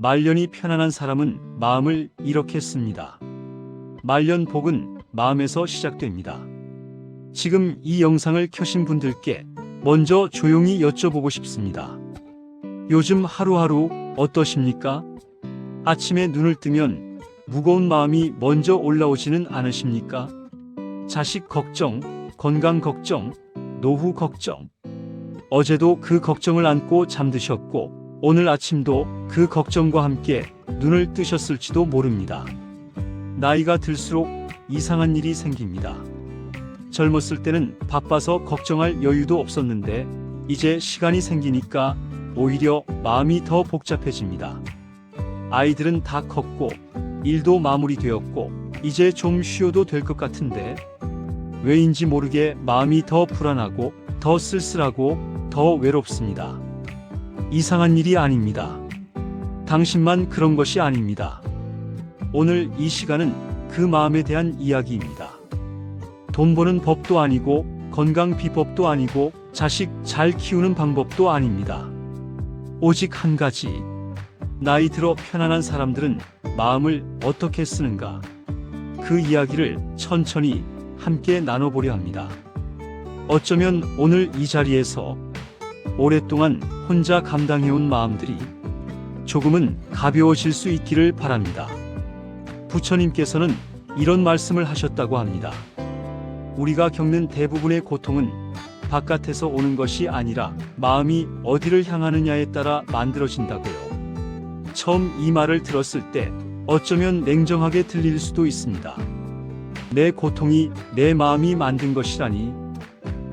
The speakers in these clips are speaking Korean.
말년이 편안한 사람은 마음을 이렇게 씁니다. 말년 복은 마음에서 시작됩니다. 지금 이 영상을 켜신 분들께 먼저 조용히 여쭤보고 싶습니다. 요즘 하루하루 어떠십니까? 아침에 눈을 뜨면 무거운 마음이 먼저 올라오지는 않으십니까? 자식 걱정, 건강 걱정, 노후 걱정. 어제도 그 걱정을 안고 잠드셨고 오늘 아침도 그 걱정과 함께 눈을 뜨셨을지도 모릅니다. 나이가 들수록 이상한 일이 생깁니다. 젊었을 때는 바빠서 걱정할 여유도 없었는데 이제 시간이 생기니까 오히려 마음이 더 복잡해집니다. 아이들은 다 컸고 일도 마무리되었고 이제 좀 쉬어도 될 것 같은데 왜인지 모르게 마음이 더 불안하고 더 쓸쓸하고 더 외롭습니다. 이상한 일이 아닙니다. 당신만 그런 것이 아닙니다. 오늘 이 시간은 그 마음에 대한 이야기입니다. 돈 버는 법도 아니고 건강 비법도 아니고 자식 잘 키우는 방법도 아닙니다. 오직 한 가지. 나이 들어 편안한 사람들은 마음을 어떻게 쓰는가? 그 이야기를 천천히 함께 나눠보려 합니다. 어쩌면 오늘 이 자리에서 오랫동안 혼자 감당해온 마음들이 조금은 가벼워질 수 있기를 바랍니다. 부처님께서는 이런 말씀을 하셨다고 합니다. 우리가 겪는 대부분의 고통은 바깥에서 오는 것이 아니라 마음이 어디를 향하느냐에 따라 만들어진다고요. 처음 이 말을 들었을 때 어쩌면 냉정하게 들릴 수도 있습니다. 내 고통이 내 마음이 만든 것이라니,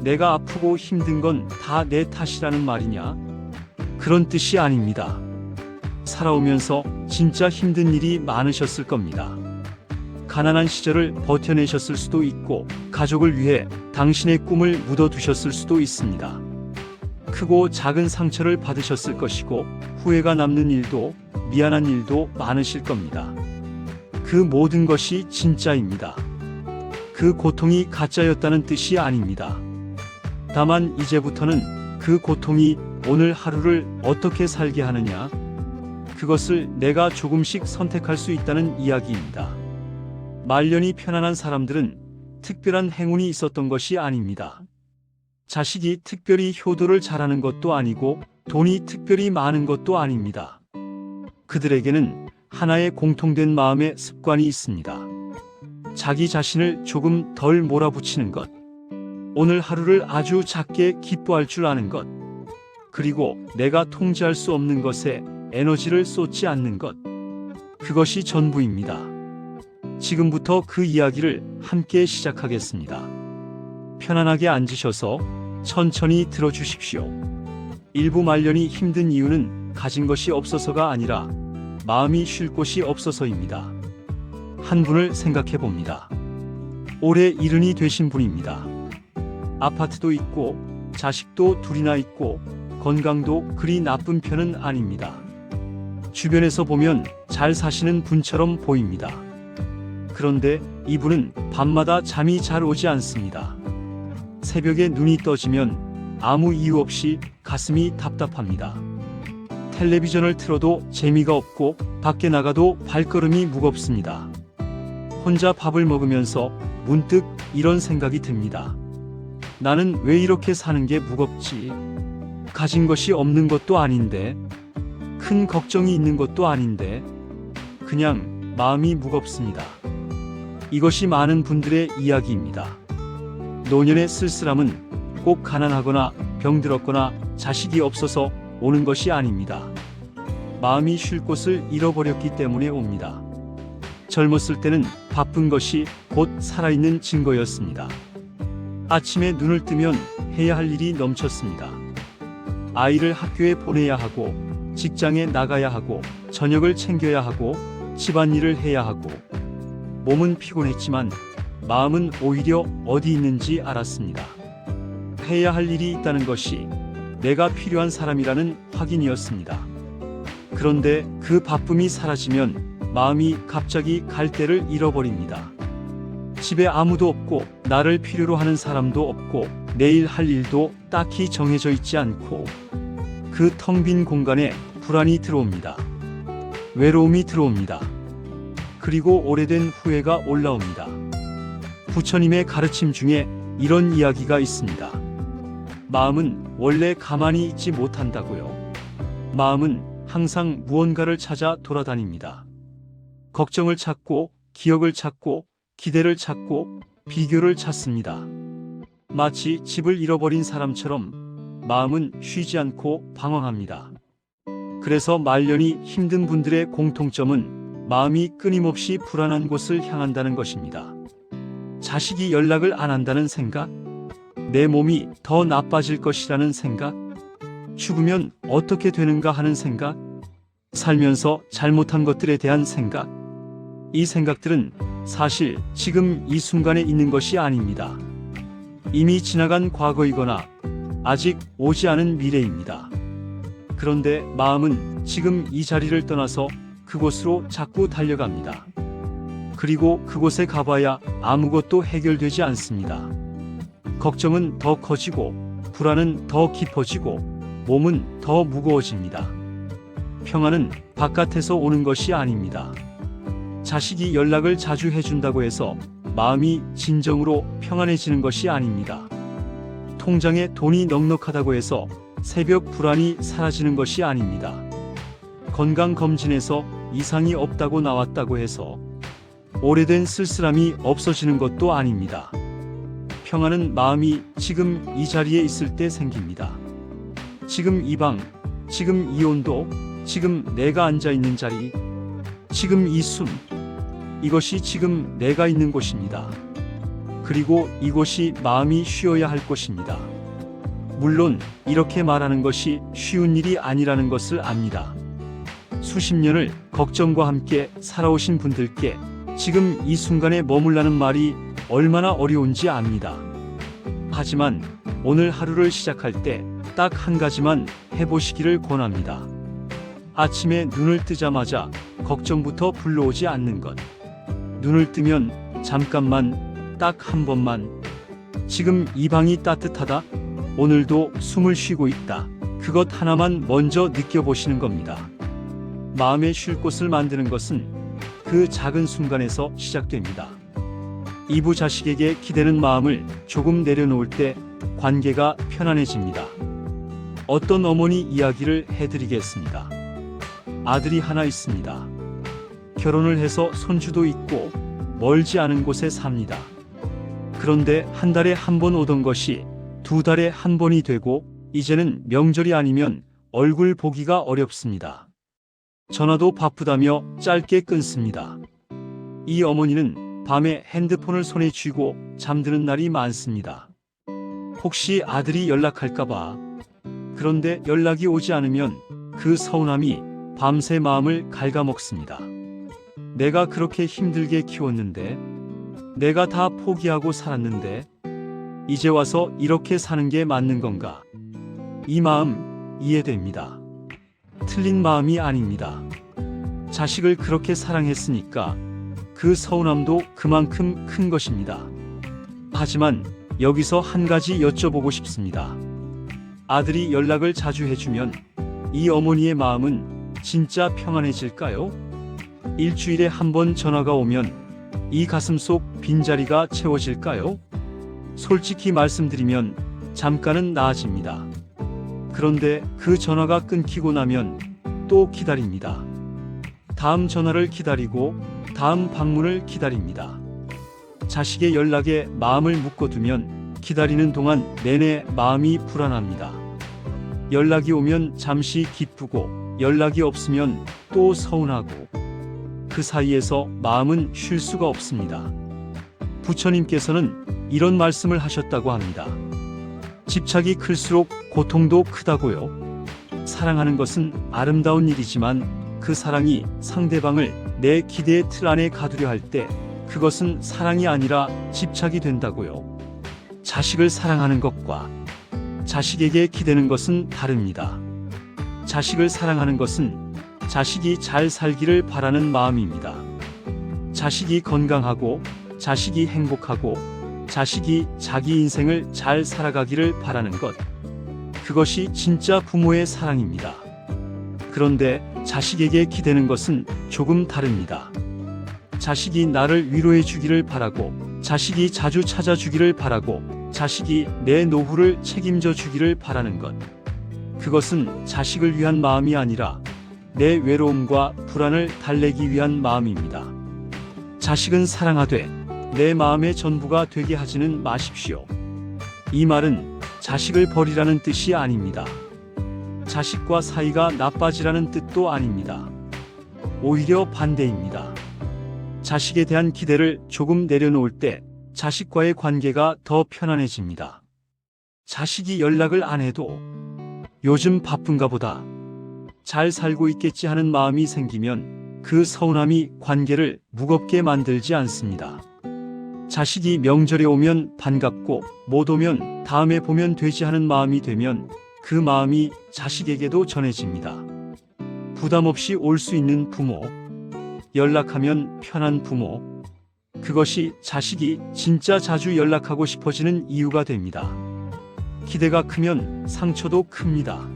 내가 아프고 힘든 건 다 내 탓이라는 말이냐? 그런 뜻이 아닙니다. 살아오면서 진짜 힘든 일이 많으셨을 겁니다. 가난한 시절을 버텨내셨을 수도 있고 가족을 위해 당신의 꿈을 묻어두셨을 수도 있습니다. 크고 작은 상처를 받으셨을 것이고 후회가 남는 일도 미안한 일도 많으실 겁니다. 그 모든 것이 진짜입니다. 그 고통이 가짜였다는 뜻이 아닙니다. 다만 이제부터는 그 고통이 오늘 하루를 어떻게 살게 하느냐, 그것을 내가 조금씩 선택할 수 있다는 이야기입니다. 말년이 편안한 사람들은 특별한 행운이 있었던 것이 아닙니다. 자식이 특별히 효도를 잘하는 것도 아니고 돈이 특별히 많은 것도 아닙니다. 그들에게는 하나의 공통된 마음의 습관이 있습니다. 자기 자신을 조금 덜 몰아붙이는 것, 오늘 하루를 아주 작게 기뻐할 줄 아는 것, 그리고 내가 통제할 수 없는 것에 에너지를 쏟지 않는 것, 그것이 전부입니다. 지금부터 그 이야기를 함께 시작하겠습니다. 편안하게 앉으셔서 천천히 들어주십시오. 일부 말년이 힘든 이유는 가진 것이 없어서가 아니라 마음이 쉴 곳이 없어서입니다. 한 분을 생각해 봅니다. 올해 70이 되신 분입니다. 아파트도 있고 자식도 둘이나 있고 건강도 그리 나쁜 편은 아닙니다. 주변에서 보면 잘 사시는 분처럼 보입니다. 그런데 이분은 밤마다 잠이 잘 오지 않습니다. 새벽에 눈이 떠지면 아무 이유 없이 가슴이 답답합니다. 텔레비전을 틀어도 재미가 없고 밖에 나가도 발걸음이 무겁습니다. 혼자 밥을 먹으면서 문득 이런 생각이 듭니다. 나는 왜 이렇게 사는 게 무겁지? 가진 것이 없는 것도 아닌데, 큰 걱정이 있는 것도 아닌데, 그냥 마음이 무겁습니다. 이것이 많은 분들의 이야기입니다. 노년의 쓸쓸함은 꼭 가난하거나 병들었거나 자식이 없어서 오는 것이 아닙니다. 마음이 쉴 곳을 잃어버렸기 때문에 옵니다. 젊었을 때는 바쁜 것이 곧 살아있는 증거였습니다. 아침에 눈을 뜨면 해야 할 일이 넘쳤습니다. 아이를 학교에 보내야 하고, 직장에 나가야 하고, 저녁을 챙겨야 하고, 집안일을 해야 하고, 몸은 피곤했지만 마음은 오히려 어디 있는지 알았습니다. 해야 할 일이 있다는 것이 내가 필요한 사람이라는 확인이었습니다. 그런데 그 바쁨이 사라지면 마음이 갑자기 갈대를 잃어버립니다. 집에 아무도 없고 나를 필요로 하는 사람도 없고 내일 할 일도 딱히 정해져 있지 않고 그 텅 빈 공간에 불안이 들어옵니다. 외로움이 들어옵니다. 그리고 오래된 후회가 올라옵니다. 부처님의 가르침 중에 이런 이야기가 있습니다. 마음은 원래 가만히 있지 못한다고요. 마음은 항상 무언가를 찾아 돌아다닙니다. 걱정을 찾고, 기억을 찾고, 기대를 찾고, 비교를 찾습니다. 마치 집을 잃어버린 사람처럼 마음은 쉬지 않고 방황합니다. 그래서 말년이 힘든 분들의 공통점은 마음이 끊임없이 불안한 곳을 향한다는 것입니다. 자식이 연락을 안 한다는 생각, 내 몸이 더 나빠질 것이라는 생각, 죽으면 어떻게 되는가 하는 생각, 살면서 잘못한 것들에 대한 생각. 이 생각들은 사실 지금 이 순간에 있는 것이 아닙니다. 이미 지나간 과거이거나 아직 오지 않은 미래입니다. 그런데 마음은 지금 이 자리를 떠나서 그곳으로 자꾸 달려갑니다. 그리고 그곳에 가봐야 아무것도 해결되지 않습니다. 걱정은 더 커지고, 불안은 더 깊어지고, 몸은 더 무거워집니다. 평안은 바깥에서 오는 것이 아닙니다. 자식이 연락을 자주 해준다고 해서 마음이 진정으로 평안해지는 것이 아닙니다. 통장에 돈이 넉넉하다고 해서 새벽 불안이 사라지는 것이 아닙니다. 건강검진에서 이상이 없다고 나왔다고 해서 오래된 쓸쓸함이 없어지는 것도 아닙니다. 평안은 마음이 지금 이 자리에 있을 때 생깁니다. 지금 이 방, 지금 이 온도, 지금 내가 앉아 있는 자리, 지금 이 숨, 이것이 지금 내가 있는 곳입니다. 그리고 이곳이 마음이 쉬어야 할 곳입니다. 물론 이렇게 말하는 것이 쉬운 일이 아니라는 것을 압니다. 수십 년을 걱정과 함께 살아오신 분들께 지금 이 순간에 머물라는 말이 얼마나 어려운지 압니다. 하지만 오늘 하루를 시작할 때 딱 한 가지만 해보시기를 권합니다. 아침에 눈을 뜨자마자 걱정부터 불러오지 않는 것. 눈을 뜨면 잠깐만, 딱 한 번만, 지금 이 방이 따뜻하다, 오늘도 숨을 쉬고 있다, 그것 하나만 먼저 느껴보시는 겁니다. 마음에 쉴 곳을 만드는 것은 그 작은 순간에서 시작됩니다. 이부 자식에게 기대는 마음을 조금 내려놓을 때 관계가 편안해집니다. 어떤 어머니 이야기를 해드리겠습니다. 아들이 하나 있습니다. 결혼을 해서 손주도 있고 멀지 않은 곳에 삽니다. 그런데 한 달에 한 번 오던 것이 두 달에 한 번이 되고 이제는 명절이 아니면 얼굴 보기가 어렵습니다. 전화도 바쁘다며 짧게 끊습니다. 이 어머니는 밤에 핸드폰을 손에 쥐고 잠드는 날이 많습니다. 혹시 아들이 연락할까봐. 그런데 연락이 오지 않으면 그 서운함이 밤새 마음을 갉아먹습니다. 내가 그렇게 힘들게 키웠는데, 내가 다 포기하고 살았는데, 이제 와서 이렇게 사는 게 맞는 건가? 이 마음 이해됩니다. 틀린 마음이 아닙니다. 자식을 그렇게 사랑했으니까 그 서운함도 그만큼 큰 것입니다. 하지만 여기서 한 가지 여쭤보고 싶습니다. 아들이 연락을 자주 해주면 이 어머니의 마음은 진짜 평안해질까요? 일주일에 한 번 전화가 오면 이 가슴 속 빈자리가 채워질까요? 솔직히 말씀드리면 잠깐은 나아집니다. 그런데 그 전화가 끊기고 나면 또 기다립니다. 다음 전화를 기다리고 다음 방문을 기다립니다. 자식의 연락에 마음을 묶어두면 기다리는 동안 내내 마음이 불안합니다. 연락이 오면 잠시 기쁘고 연락이 없으면 또 서운하고 그 사이에서 마음은 쉴 수가 없습니다. 부처님께서는 이런 말씀을 하셨다고 합니다. 집착이 클수록 고통도 크다고요. 사랑하는 것은 아름다운 일이지만 그 사랑이 상대방을 내 기대의 틀 안에 가두려 할 때 그것은 사랑이 아니라 집착이 된다고요. 자식을 사랑하는 것과 자식에게 기대는 것은 다릅니다. 자식을 사랑하는 것은 자식이 잘 살기를 바라는 마음입니다. 자식이 건강하고 자식이 행복하고 자식이 자기 인생을 잘 살아가기를 바라는 것. 그것이 진짜 부모의 사랑입니다. 그런데 자식에게 기대는 것은 조금 다릅니다. 자식이 나를 위로해 주기를 바라고, 자식이 자주 찾아주기를 바라고, 자식이 내 노후를 책임져 주기를 바라는 것. 그것은 자식을 위한 마음이 아니라 내 외로움과 불안을 달래기 위한 마음입니다. 자식은 사랑하되 내 마음의 전부가 되게 하지는 마십시오. 이 말은 자식을 버리라는 뜻이 아닙니다. 자식과 사이가 나빠지라는 뜻도 아닙니다. 오히려 반대입니다. 자식에 대한 기대를 조금 내려놓을 때 자식과의 관계가 더 편안해집니다. 자식이 연락을 안 해도 요즘 바쁜가 보다, 잘 살고 있겠지 하는 마음이 생기면 그 서운함이 관계를 무겁게 만들지 않습니다. 자식이 명절에 오면 반갑고 못 오면 다음에 보면 되지 하는 마음이 되면 그 마음이 자식에게도 전해집니다. 부담 없이 올 수 있는 부모, 연락하면 편한 부모, 그것이 자식이 진짜 자주 연락하고 싶어지는 이유가 됩니다. 기대가 크면 상처도 큽니다.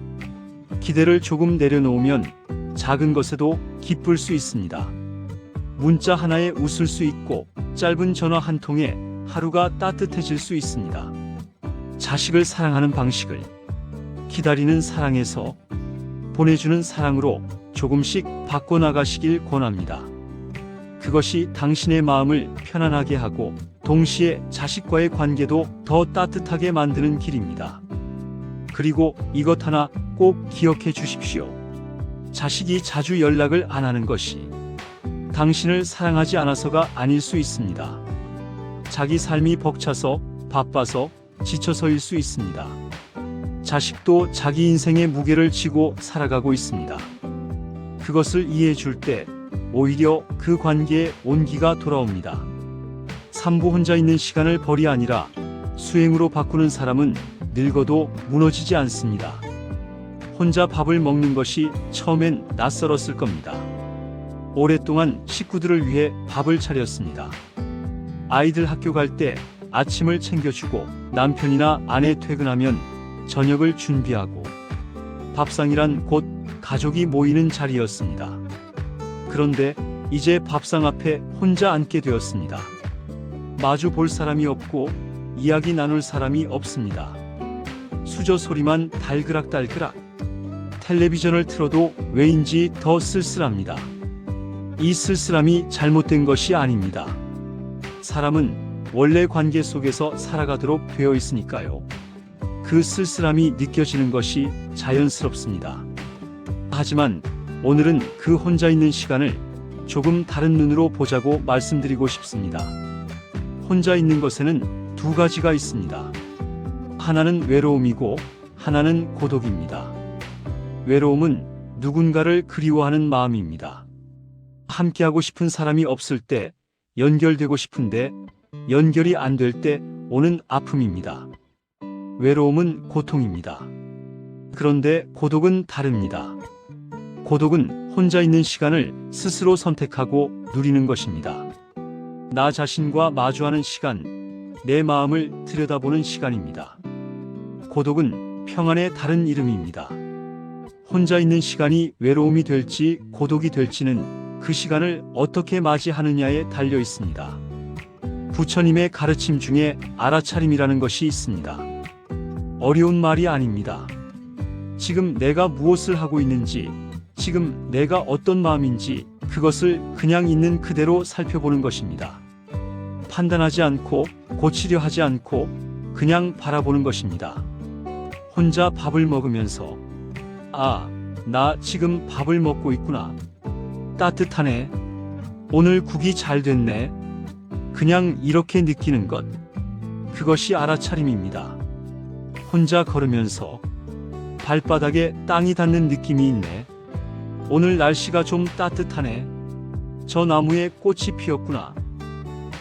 기대를 조금 내려놓으면 작은 것에도 기쁠 수 있습니다. 문자 하나에 웃을 수 있고 짧은 전화 한 통에 하루가 따뜻해질 수 있습니다. 자식을 사랑하는 방식을 기다리는 사랑에서 보내주는 사랑으로 조금씩 바꿔나가시길 권합니다. 그것이 당신의 마음을 편안하게 하고 동시에 자식과의 관계도 더 따뜻하게 만드는 길입니다. 그리고 이것 하나 꼭 기억해 주십시오. 자식이 자주 연락을 안 하는 것이 당신을 사랑하지 않아서가 아닐 수 있습니다. 자기 삶이 벅차서 바빠서 지쳐서일 수 있습니다. 자식도 자기 인생의 무게를 지고 살아가고 있습니다. 그것을 이해해 줄 때 오히려 그 관계에 온기가 돌아옵니다. 산부 혼자 있는 시간을 벌이 아니라 수행으로 바꾸는 사람은 늙어도 무너지지 않습니다. 혼자 밥을 먹는 것이 처음엔 낯설었을 겁니다. 오랫동안 식구들을 위해 밥을 차렸습니다. 아이들 학교 갈 때 아침을 챙겨주고 남편이나 아내 퇴근하면 저녁을 준비하고, 밥상이란 곧 가족이 모이는 자리였습니다. 그런데 이제 밥상 앞에 혼자 앉게 되었습니다. 마주 볼 사람이 없고 이야기 나눌 사람이 없습니다. 수저 소리만 달그락달그락. 텔레비전을 틀어도 왜인지 더 쓸쓸합니다. 이 쓸쓸함이 잘못된 것이 아닙니다. 사람은 원래 관계 속에서 살아가도록 되어 있으니까요. 그 쓸쓸함이 느껴지는 것이 자연스럽습니다. 하지만 오늘은 그 혼자 있는 시간을 조금 다른 눈으로 보자고 말씀드리고 싶습니다. 혼자 있는 것에는 두 가지가 있습니다. 하나는 외로움이고 하나는 고독입니다. 외로움은 누군가를 그리워하는 마음입니다. 함께하고 싶은 사람이 없을 때 연결되고 싶은데 연결이 안 될 때 오는 아픔입니다. 외로움은 고통입니다. 그런데 고독은 다릅니다. 고독은 혼자 있는 시간을 스스로 선택하고 누리는 것입니다. 나 자신과 마주하는 시간, 내 마음을 들여다보는 시간입니다. 고독은 평안의 다른 이름입니다. 혼자 있는 시간이 외로움이 될지 고독이 될지는 그 시간을 어떻게 맞이하느냐에 달려 있습니다. 부처님의 가르침 중에 알아차림이라는 것이 있습니다. 어려운 말이 아닙니다. 지금 내가 무엇을 하고 있는지, 지금 내가 어떤 마음인지 그것을 그냥 있는 그대로 살펴보는 것입니다. 판단하지 않고 고치려 하지 않고 그냥 바라보는 것입니다. 혼자 밥을 먹으면서 아, 나 지금 밥을 먹고 있구나. 따뜻하네. 오늘 국이 잘 됐네. 그냥 이렇게 느끼는 것. 그것이 알아차림입니다. 혼자 걸으면서 발바닥에 땅이 닿는 느낌이 있네. 오늘 날씨가 좀 따뜻하네. 저 나무에 꽃이 피었구나.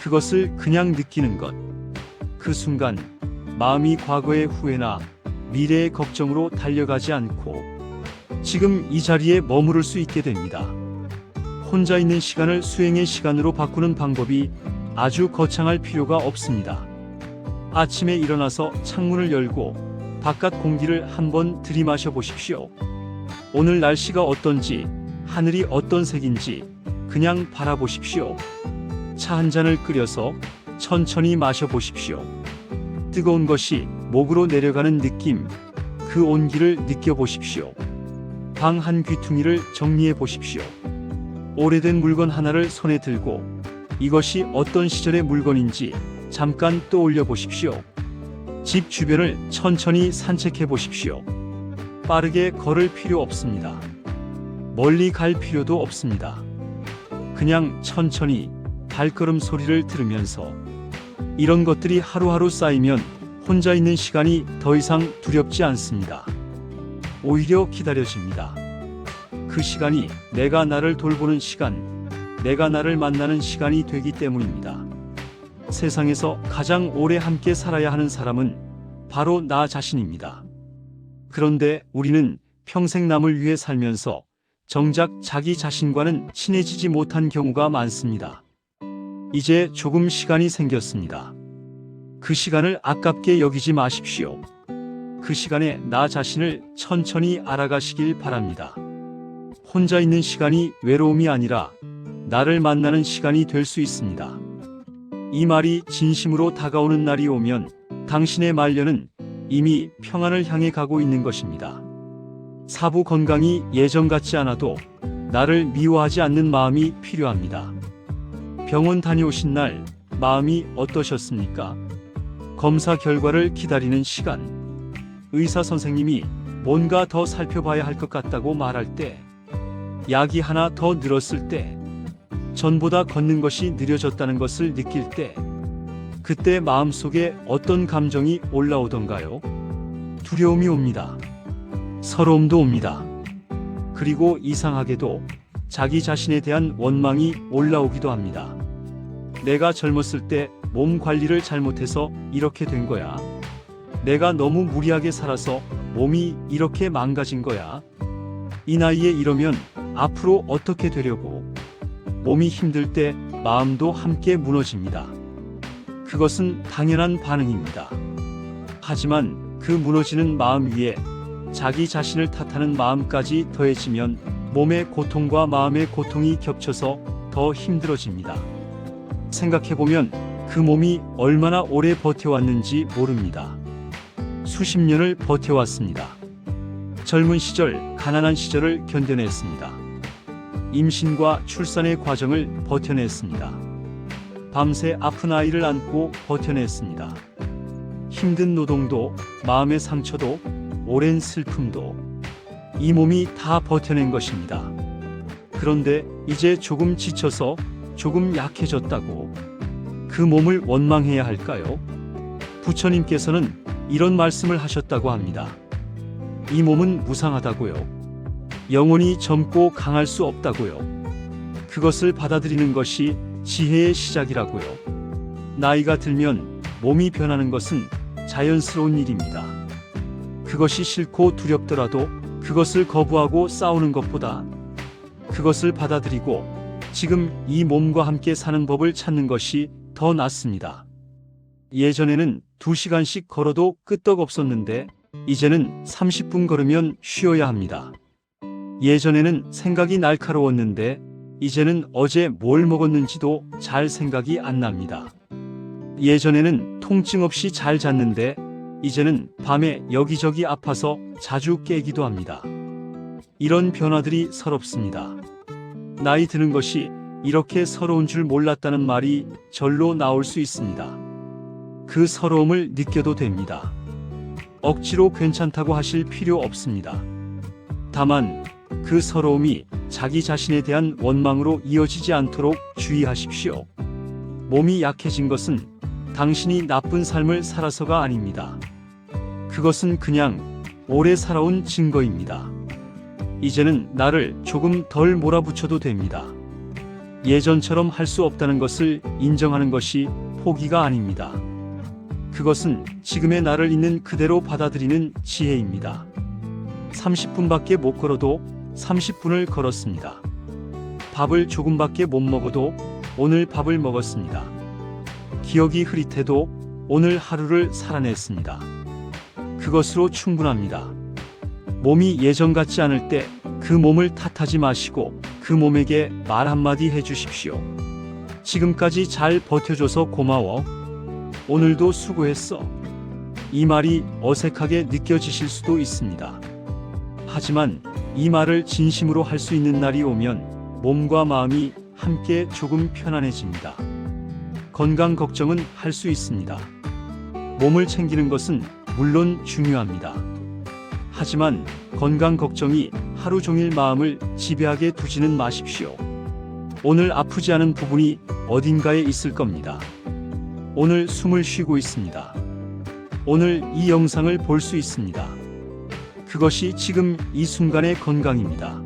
그것을 그냥 느끼는 것. 그 순간 마음이 과거의 후회나 미래의 걱정으로 달려가지 않고 지금 이 자리에 머무를 수 있게 됩니다. 혼자 있는 시간을 수행의 시간으로 바꾸는 방법이 아주 거창할 필요가 없습니다. 아침에 일어나서 창문을 열고 바깥 공기를 한번 들이마셔 보십시오. 오늘 날씨가 어떤지 하늘이 어떤 색인지 그냥 바라보십시오. 차 한 잔을 끓여서 천천히 마셔보십시오. 뜨거운 것이 목으로 내려가는 느낌, 그 온기를 느껴보십시오. 방 한 귀퉁이를 정리해 보십시오. 오래된 물건 하나를 손에 들고 이것이 어떤 시절의 물건인지 잠깐 떠올려 보십시오. 집 주변을 천천히 산책해 보십시오. 빠르게 걸을 필요 없습니다. 멀리 갈 필요도 없습니다. 그냥 천천히 발걸음 소리를 들으면서 이런 것들이 하루하루 쌓이면 혼자 있는 시간이 더 이상 두렵지 않습니다. 오히려 기다려집니다. 그 시간이 내가 나를 돌보는 시간, 내가 나를 만나는 시간이 되기 때문입니다. 세상에서 가장 오래 함께 살아야 하는 사람은 바로 나 자신입니다. 그런데 우리는 평생 남을 위해 살면서 정작 자기 자신과는 친해지지 못한 경우가 많습니다. 이제 조금 시간이 생겼습니다. 그 시간을 아깝게 여기지 마십시오. 그 시간에 나 자신을 천천히 알아가시길 바랍니다. 혼자 있는 시간이 외로움이 아니라 나를 만나는 시간이 될 수 있습니다. 이 말이 진심으로 다가오는 날이 오면 당신의 말년은 이미 평안을 향해 가고 있는 것입니다. 사부 건강이 예전 같지 않아도 나를 미워하지 않는 마음이 필요합니다. 병원 다녀오신 날 마음이 어떠셨습니까? 검사 결과를 기다리는 시간, 의사 선생님이 뭔가 더 살펴봐야 할 것 같다고 말할 때, 약이 하나 더 늘었을 때, 전보다 걷는 것이 느려졌다는 것을 느낄 때, 그때 마음속에 어떤 감정이 올라오던가요? 두려움이 옵니다. 서러움도 옵니다. 그리고 이상하게도 자기 자신에 대한 원망이 올라오기도 합니다. 내가 젊었을 때 몸 관리를 잘못해서 이렇게 된 거야. 내가 너무 무리하게 살아서 몸이 이렇게 망가진 거야. 이 나이에 이러면 앞으로 어떻게 되려고. 몸이 힘들 때 마음도 함께 무너집니다. 그것은 당연한 반응입니다. 하지만 그 무너지는 마음 위에 자기 자신을 탓하는 마음까지 더해지면 몸의 고통과 마음의 고통이 겹쳐서 더 힘들어집니다. 생각해보면 그 몸이 얼마나 오래 버텨왔는지 모릅니다. 수십 년을 버텨왔습니다. 젊은 시절, 가난한 시절을 견뎌냈습니다. 임신과 출산의 과정을 버텨냈습니다. 밤새 아픈 아이를 안고 버텨냈습니다. 힘든 노동도, 마음의 상처도, 오랜 슬픔도 이 몸이 다 버텨낸 것입니다. 그런데 이제 조금 지쳐서 조금 약해졌다고 그 몸을 원망해야 할까요? 부처님께서는 이런 말씀을 하셨다고 합니다. 이 몸은 무상하다고요. 영원히 젊고 강할 수 없다고요. 그것을 받아들이는 것이 지혜의 시작이라고요. 나이가 들면 몸이 변하는 것은 자연스러운 일입니다. 그것이 싫고 두렵더라도 그것을 거부하고 싸우는 것보다 그것을 받아들이고 지금 이 몸과 함께 사는 법을 찾는 것이 더 낫습니다. 예전에는 2시간씩 걸어도 끄떡없었는데 이제는 30분 걸으면 쉬어야 합니다. 예전에는 생각이 날카로웠는데 이제는 어제 뭘 먹었는지도 잘 생각이 안 납니다. 예전에는 통증 없이 잘 잤는데 이제는 밤에 여기저기 아파서 자주 깨기도 합니다. 이런 변화들이 서럽습니다. 나이 드는 것이 이렇게 서러운 줄 몰랐다는 말이 절로 나올 수 있습니다. 그 서러움을 느껴도 됩니다. 억지로 괜찮다고 하실 필요 없습니다. 다만 그 서러움이 자기 자신에 대한 원망으로 이어지지 않도록 주의하십시오. 몸이 약해진 것은 당신이 나쁜 삶을 살아서가 아닙니다. 그것은 그냥 오래 살아온 증거입니다. 이제는 나를 조금 덜 몰아붙여도 됩니다. 예전처럼 할 수 없다는 것을 인정하는 것이 포기가 아닙니다. 그것은 지금의 나를 있는 그대로 받아들이는 지혜입니다. 30분밖에 못 걸어도 30분을 걸었습니다. 밥을 조금밖에 못 먹어도 오늘 밥을 먹었습니다. 기억이 흐릿해도 오늘 하루를 살아냈습니다. 그것으로 충분합니다. 몸이 예전 같지 않을 때 그 몸을 탓하지 마시고 그 몸에게 말 한마디 해주십시오. 지금까지 잘 버텨줘서 고마워. 오늘도 수고했어. 이 말이 어색하게 느껴지실 수도 있습니다. 하지만 이 말을 진심으로 할 수 있는 날이 오면 몸과 마음이 함께 조금 편안해집니다. 건강 걱정은 할 수 있습니다. 몸을 챙기는 것은 물론 중요합니다. 하지만 건강 걱정이 하루 종일 마음을 지배하게 두지는 마십시오. 오늘 아프지 않은 부분이 어딘가에 있을 겁니다. 오늘 숨을 쉬고 있습니다. 오늘 이 영상을 볼 수 있습니다. 그것이 지금 이 순간의 건강입니다.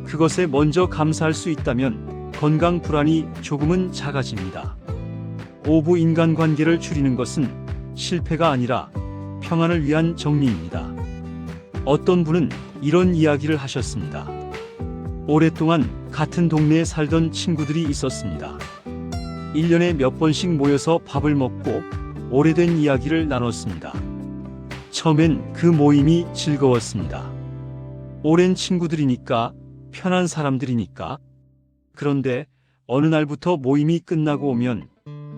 그것에 먼저 감사할 수 있다면 건강 불안이 조금은 작아집니다. 오부 인간관계를 줄이는 것은 실패가 아니라 평안을 위한 정리입니다. 어떤 분은 이런 이야기를 하셨습니다. 오랫동안 같은 동네에 살던 친구들이 있었습니다. 1년에 몇 번씩 모여서 밥을 먹고 오래된 이야기를 나눴습니다. 처음엔 그 모임이 즐거웠습니다. 오랜 친구들이니까, 편한 사람들이니까. 그런데 어느 날부터 모임이 끝나고 오면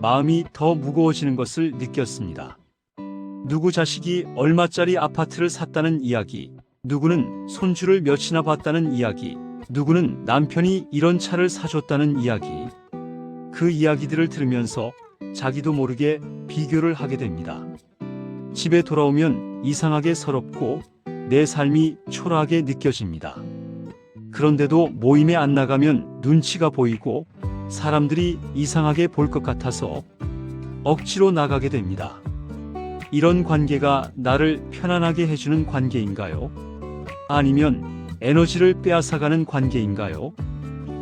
마음이 더 무거워지는 것을 느꼈습니다. 누구 자식이 얼마짜리 아파트를 샀다는 이야기, 누구는 손주를 몇이나 봤다는 이야기, 누구는 남편이 이런 차를 사줬다는 이야기. 그 이야기들을 들으면서 자기도 모르게 비교를 하게 됩니다. 집에 돌아오면 이상하게 서럽고 내 삶이 초라하게 느껴집니다. 그런데도 모임에 안 나가면 눈치가 보이고 사람들이 이상하게 볼 것 같아서 억지로 나가게 됩니다. 이런 관계가 나를 편안하게 해주는 관계인가요? 아니면 에너지를 빼앗아가는 관계인가요?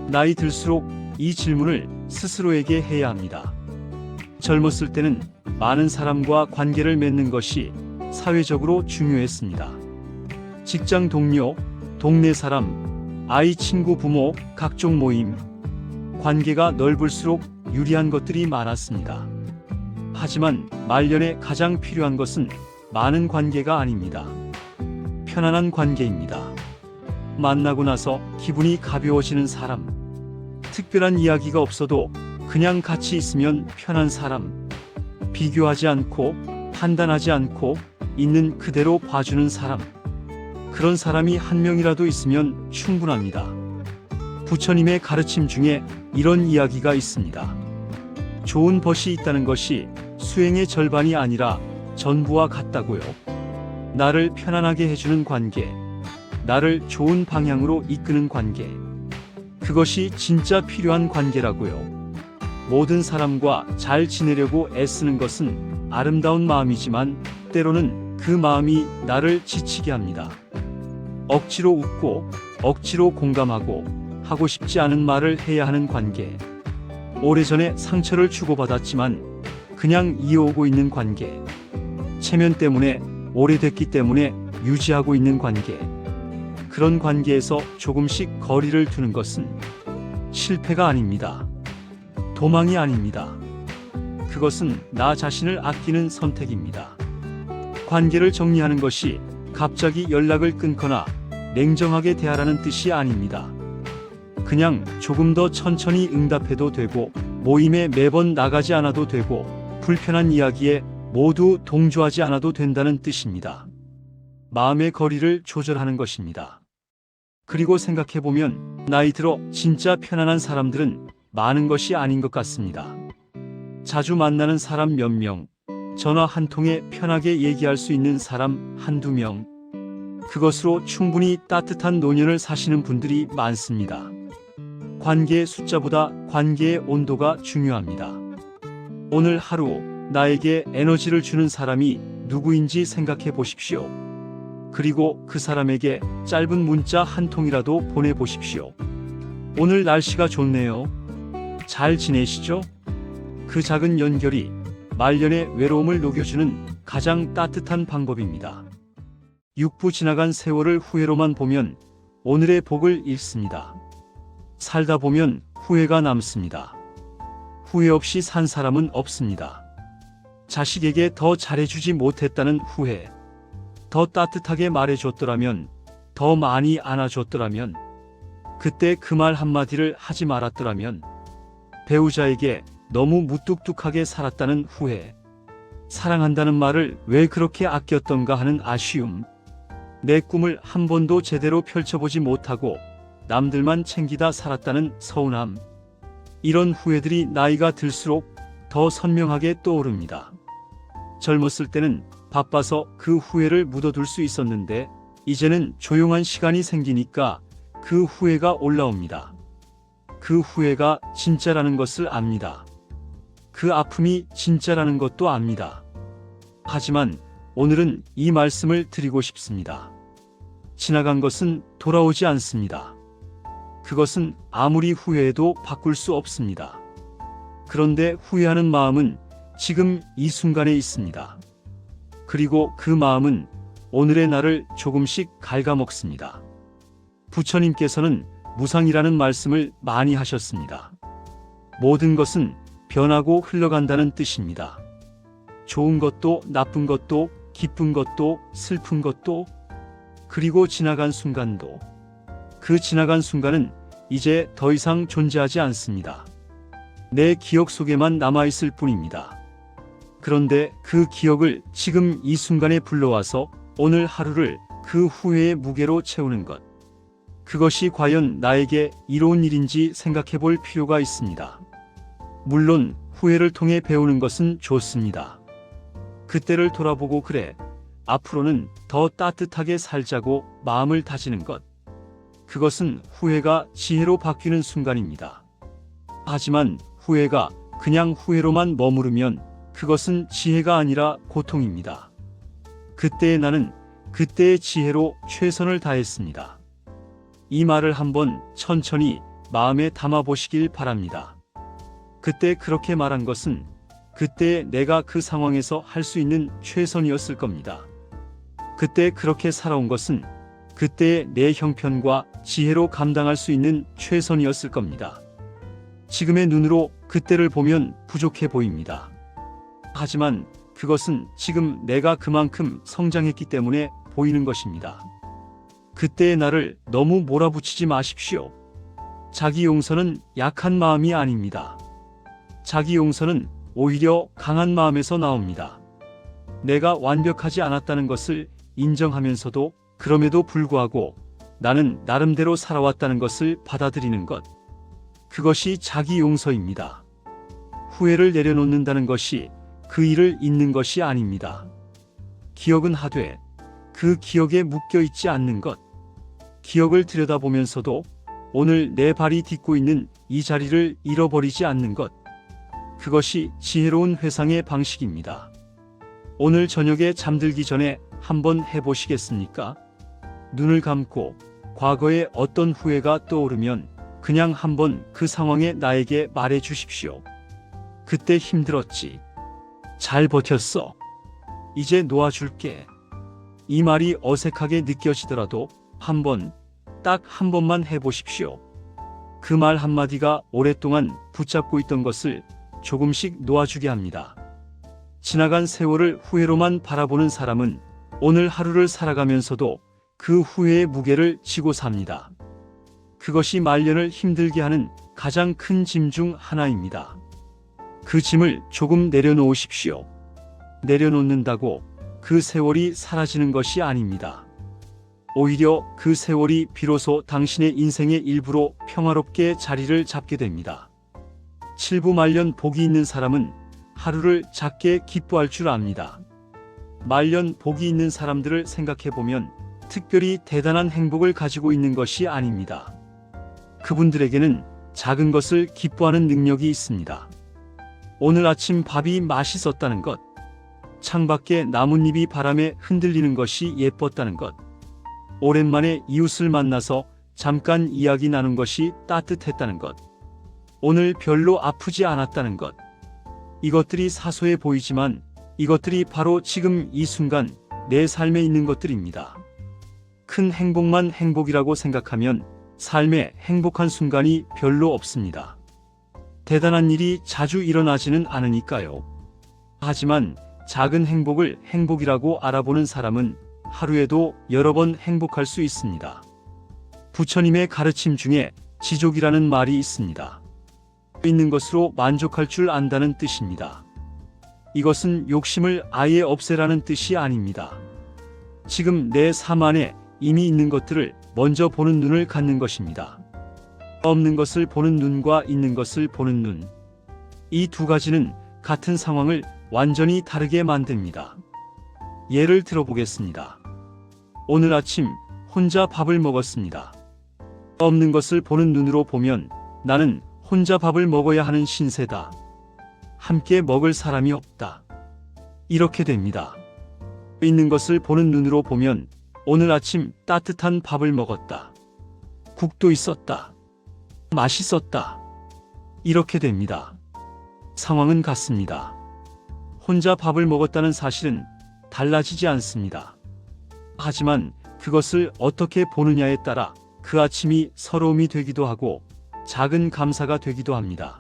나이 들수록 이 질문을 스스로에게 해야 합니다. 젊었을 때는 많은 사람과 관계를 맺는 것이 사회적으로 중요했습니다. 직장 동료, 동네 사람, 아이, 친구, 부모, 각종 모임. 관계가 넓을수록 유리한 것들이 많았습니다. 하지만 말년에 가장 필요한 것은 많은 관계가 아닙니다. 편안한 관계입니다. 만나고 나서 기분이 가벼워지는 사람. 특별한 이야기가 없어도 그냥 같이 있으면 편한 사람. 비교하지 않고 판단하지 않고 있는 그대로 봐주는 사람. 그런 사람이 한 명이라도 있으면 충분합니다. 부처님의 가르침 중에 이런 이야기가 있습니다. 좋은 벗이 있다는 것이 수행의 절반이 아니라 전부와 같다고요. 나를 편안하게 해주는 관계, 나를 좋은 방향으로 이끄는 관계, 그것이 진짜 필요한 관계라고요. 모든 사람과 잘 지내려고 애쓰는 것은 아름다운 마음이지만 때로는 그 마음이 나를 지치게 합니다. 억지로 웃고 억지로 공감하고 하고 싶지 않은 말을 해야 하는 관계, 오래전에 상처를 주고받았지만 그냥 이어오고 있는 관계, 체면 때문에 오래됐기 때문에 유지하고 있는 관계, 그런 관계에서 조금씩 거리를 두는 것은 실패가 아닙니다. 도망이 아닙니다. 그것은 나 자신을 아끼는 선택입니다. 관계를 정리하는 것이 갑자기 연락을 끊거나 냉정하게 대하라는 뜻이 아닙니다. 그냥 조금 더 천천히 응답해도 되고 모임에 매번 나가지 않아도 되고 불편한 이야기에 모두 동조하지 않아도 된다는 뜻입니다. 마음의 거리를 조절하는 것입니다. 그리고 생각해보면 나이 들어 진짜 편안한 사람들은 많은 것이 아닌 것 같습니다. 자주 만나는 사람 몇 명, 전화 한 통에 편하게 얘기할 수 있는 사람 한두 명, 그것으로 충분히 따뜻한 노년을 사시는 분들이 많습니다. 관계의 숫자보다 관계의 온도가 중요합니다. 오늘 하루 나에게 에너지를 주는 사람이 누구인지 생각해 보십시오. 그리고 그 사람에게 짧은 문자 한 통이라도 보내보십시오. 오늘 날씨가 좋네요. 잘 지내시죠? 그 작은 연결이 말년의 외로움을 녹여주는 가장 따뜻한 방법입니다. 육부 지나간 세월을 후회로만 보면 오늘의 복을 잃습니다. 살다 보면 후회가 남습니다. 후회 없이 산 사람은 없습니다. 자식에게 더 잘해주지 못했다는 후회, 더 따뜻하게 말해줬더라면 더 많이 안아줬더라면, 그때 그 말 한마디를 하지 말았더라면, 배우자에게 너무 무뚝뚝하게 살았다는 후회, 사랑한다는 말을 왜 그렇게 아꼈던가 하는 아쉬움, 내 꿈을 한 번도 제대로 펼쳐보지 못하고 남들만 챙기다 살았다는 서운함, 이런 후회들이 나이가 들수록 더 선명하게 떠오릅니다. 젊었을 때는 바빠서 그 후회를 묻어둘 수 있었는데 이제는 조용한 시간이 생기니까 그 후회가 올라옵니다. 그 후회가 진짜라는 것을 압니다. 그 아픔이 진짜라는 것도 압니다. 하지만 오늘은 이 말씀을 드리고 싶습니다. 지나간 것은 돌아오지 않습니다. 그것은 아무리 후회해도 바꿀 수 없습니다. 그런데 후회하는 마음은 지금 이 순간에 있습니다. 그리고 그 마음은 오늘의 나를 조금씩 갉아먹습니다. 부처님께서는 무상이라는 말씀을 많이 하셨습니다. 모든 것은 변하고 흘러간다는 뜻입니다. 좋은 것도 나쁜 것도 기쁜 것도 슬픈 것도 그리고 지나간 순간도, 그 지나간 순간은 이제 더 이상 존재하지 않습니다. 내 기억 속에만 남아있을 뿐입니다. 그런데 그 기억을 지금 이 순간에 불러와서 오늘 하루를 그 후회의 무게로 채우는 것, 그것이 과연 나에게 이로운 일인지 생각해 볼 필요가 있습니다. 물론 후회를 통해 배우는 것은 좋습니다. 그때를 돌아보고 그래, 앞으로는 더 따뜻하게 살자고 마음을 다지는 것, 그것은 후회가 지혜로 바뀌는 순간입니다. 하지만 후회가 그냥 후회로만 머무르면 그것은 지혜가 아니라 고통입니다. 그때의 나는 그때의 지혜로 최선을 다했습니다. 이 말을 한번 천천히 마음에 담아 보시길 바랍니다. 그때 그렇게 말한 것은 그때 내가 그 상황에서 할 수 있는 최선이었을 겁니다. 그때 그렇게 살아온 것은 그때의 내 형편과 지혜로 감당할 수 있는 최선이었을 겁니다. 지금의 눈으로 그때를 보면 부족해 보입니다. 하지만 그것은 지금 내가 그만큼 성장했기 때문에 보이는 것입니다. 그때의 나를 너무 몰아붙이지 마십시오. 자기 용서는 약한 마음이 아닙니다. 자기 용서는 오히려 강한 마음에서 나옵니다. 내가 완벽하지 않았다는 것을 인정하면서도 그럼에도 불구하고 나는 나름대로 살아왔다는 것을 받아들이는 것, 그것이 자기 용서입니다. 후회를 내려놓는다는 것이 그 일을 잊는 것이 아닙니다. 기억은 하되 그 기억에 묶여 있지 않는 것, 기억을 들여다보면서도 오늘 내 발이 딛고 있는 이 자리를 잃어버리지 않는 것, 그것이 지혜로운 회상의 방식입니다. 오늘 저녁에 잠들기 전에 한번 해보시겠습니까? 눈을 감고 과거에 어떤 후회가 떠오르면 그냥 한번 그 상황에 나에게 말해 주십시오. 그때 힘들었지. 잘 버텼어. 이제 놓아줄게. 이 말이 어색하게 느껴지더라도 딱 한 번만 해보십시오. 그 말 한마디가 오랫동안 붙잡고 있던 것을 조금씩 놓아주게 합니다. 지나간 세월을 후회로만 바라보는 사람은 오늘 하루를 살아가면서도 그 후회의 무게를 지고 삽니다. 그것이 말년을 힘들게 하는 가장 큰 짐 중 하나입니다. 그 짐을 조금 내려놓으십시오. 내려놓는다고 그 세월이 사라지는 것이 아닙니다. 오히려 그 세월이 비로소 당신의 인생의 일부로 평화롭게 자리를 잡게 됩니다. 칠부말년 복이 있는 사람은 하루를 작게 기뻐할 줄 압니다. 말년 복이 있는 사람들을 생각해보면 특별히 대단한 행복을 가지고 있는 것이 아닙니다. 그분들에게는 작은 것을 기뻐하는 능력이 있습니다. 오늘 아침 밥이 맛있었다는 것, 창밖에 나뭇잎이 바람에 흔들리는 것이 예뻤다는 것, 오랜만에 이웃을 만나서 잠깐 이야기 나눈 것이 따뜻했다는 것, 오늘 별로 아프지 않았다는 것, 이것들이 사소해 보이지만 이것들이 바로 지금 이 순간 내 삶에 있는 것들입니다. 큰 행복만 행복이라고 생각하면 삶에 행복한 순간이 별로 없습니다. 대단한 일이 자주 일어나지는 않으니까요. 하지만 작은 행복을 행복이라고 알아보는 사람은 하루에도 여러 번 행복할 수 있습니다. 부처님의 가르침 중에 지족이라는 말이 있습니다. 있는 것으로 만족할 줄 안다는 뜻입니다. 이것은 욕심을 아예 없애라는 뜻이 아닙니다. 지금 내 삶 안에 이미 있는 것들을 먼저 보는 눈을 갖는 것입니다. 없는 것을 보는 눈과 있는 것을 보는 눈. 이 두 가지는 같은 상황을 완전히 다르게 만듭니다. 예를 들어보겠습니다. 오늘 아침 혼자 밥을 먹었습니다. 없는 것을 보는 눈으로 보면 나는 혼자 밥을 먹어야 하는 신세다. 함께 먹을 사람이 없다. 이렇게 됩니다. 있는 것을 보는 눈으로 보면 오늘 아침 따뜻한 밥을 먹었다. 국도 있었다. 맛있었다. 이렇게 됩니다. 상황은 같습니다. 혼자 밥을 먹었다는 사실은 달라지지 않습니다. 하지만 그것을 어떻게 보느냐에 따라 그 아침이 서러움이 되기도 하고 작은 감사가 되기도 합니다.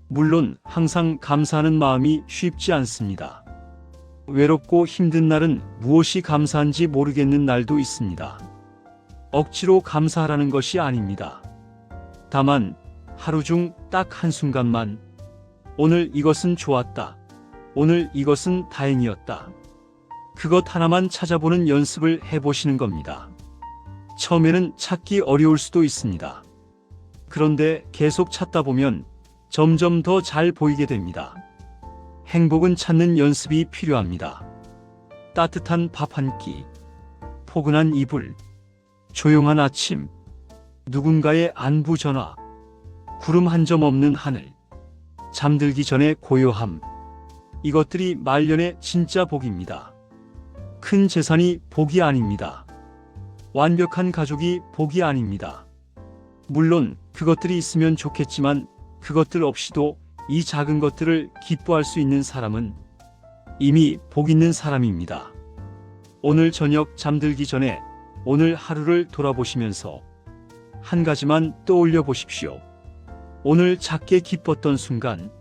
물론 항상 감사하는 마음이 쉽지 않습니다. 외롭고 힘든 날은 무엇이 감사한지 모르겠는 날도 있습니다. 억지로 감사하라는 것이 아닙니다. 다만 하루 중 딱 한순간만 오늘 이것은 좋았다. 오늘 이것은 다행이었다. 그것 하나만 찾아보는 연습을 해보시는 겁니다. 처음에는 찾기 어려울 수도 있습니다. 그런데 계속 찾다 보면 점점 더 잘 보이게 됩니다. 행복은 찾는 연습이 필요합니다. 따뜻한 밥 한 끼, 포근한 이불, 조용한 아침, 누군가의 안부 전화, 구름 한 점 없는 하늘, 잠들기 전에 고요함. 이것들이 말년의 진짜 복입니다. 큰 재산이 복이 아닙니다. 완벽한 가족이 복이 아닙니다. 물론 그것들이 있으면 좋겠지만 그것들 없이도 이 작은 것들을 기뻐할 수 있는 사람은 이미 복 있는 사람입니다. 오늘 저녁 잠들기 전에 오늘 하루를 돌아보시면서 한 가지만 떠올려 보십시오. 오늘 작게 기뻤던 순간,